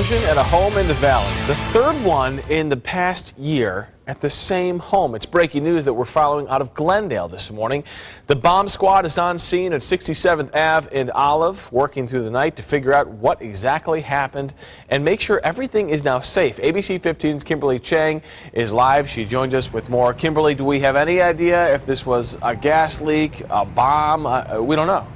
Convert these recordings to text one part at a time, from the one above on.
explosion at a home in the valley. The third one in the past year at the same home. It's breaking news that we're following out of Glendale this morning. The bomb squad is on scene at 67th Ave in Olive, working through the night to figure out what exactly happened and make sure everything is now safe. ABC 15's Kimberly Chang is live. She joins us with more. Kimberly, do we have any idea if this was a gas leak, a bomb? We don't know.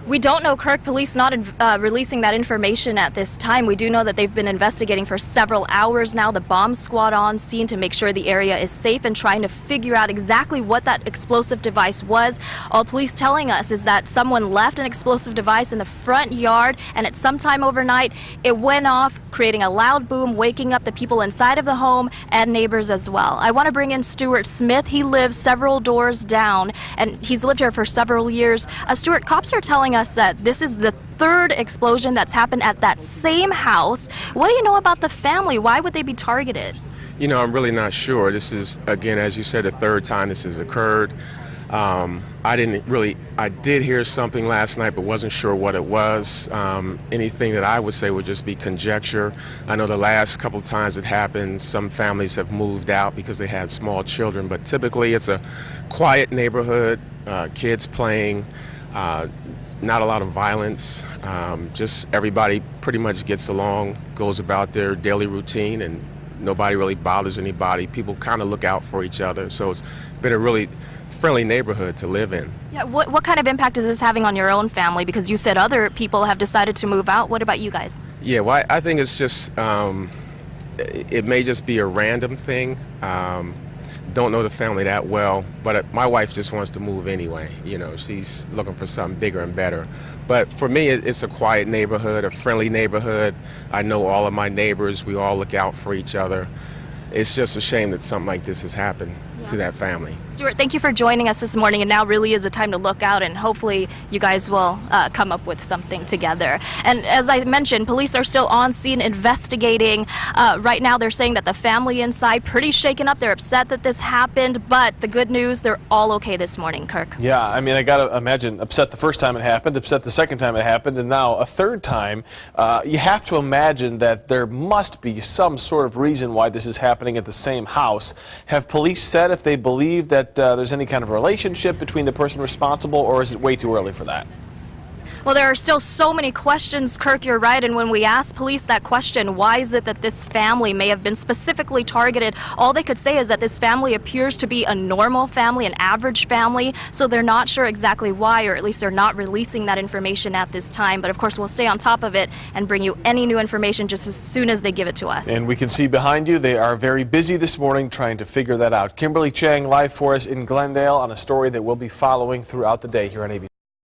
We don't know, Kirk. Police not releasing that information at this time. We do know that they've been investigating for several hours now. The bomb squad on scene to make sure the area is safe and trying to figure out exactly what that explosive device was. All police telling us is that someone left an explosive device in the front yard, and at some time overnight it went off, creating a loud boom, waking up the people inside of the home and neighbors as well. I want to bring in Stuart Smith. He lives several doors down, and he's lived here for several years. Stuart, cops are telling us that this is the third explosion that's happened at that same house. What do you know about the family? Why would they be targeted? You know, I'm really not sure. This is, again, as you said, the third time this has occurred. I did hear something last night, but wasn't sure what it was. Anything that I would say would just be conjecture. I know the last couple of times it happened, some families have moved out because they had small children, but typically it's a quiet neighborhood, kids playing, not a lot of violence, just everybody pretty much gets along, goes about their daily routine, and nobody really bothers anybody. People kind of look out for each other, so it's been a really friendly neighborhood to live in. Yeah, what kind of impact is this having on your own family? Because you said other people have decided to move out. What about you guys? Yeah, well, I think it's just, it may just be a random thing. Don't know the family that well, but my wife just wants to move anyway. You know, she's looking for something bigger and better. But for me, it's a quiet neighborhood, a friendly neighborhood. I know all of my neighbors. We all look out for each other. It's just a shame that something like this has happened to that family. Stuart, thank you for joining us this morning, and now really is a time to look out, and hopefully you guys will come up with something together. And as I mentioned, police are still on scene investigating. Right now they're saying that the family inside pretty shaken up. They're upset that this happened, but the good news, they're all okay this morning, Kirk. Yeah, I mean, I gotta imagine upset the first time it happened, upset the second time it happened, and now a third time. You have to imagine that there must be some sort of reason why this is happening at the same house. Have police said if they believe that there's any kind of relationship between the person responsible, or is it way too early for that? Well, there are still so many questions, Kirk, you're right, and when we asked police that question, why is it that this family may have been specifically targeted, all they could say is that this family appears to be a normal family, an average family, so they're not sure exactly why, or at least they're not releasing that information at this time. But of course, we'll stay on top of it and bring you any new information just as soon as they give it to us. And we can see behind you, they are very busy this morning trying to figure that out. Kimberly Chang live for us in Glendale on a story that we'll be following throughout the day here on ABC.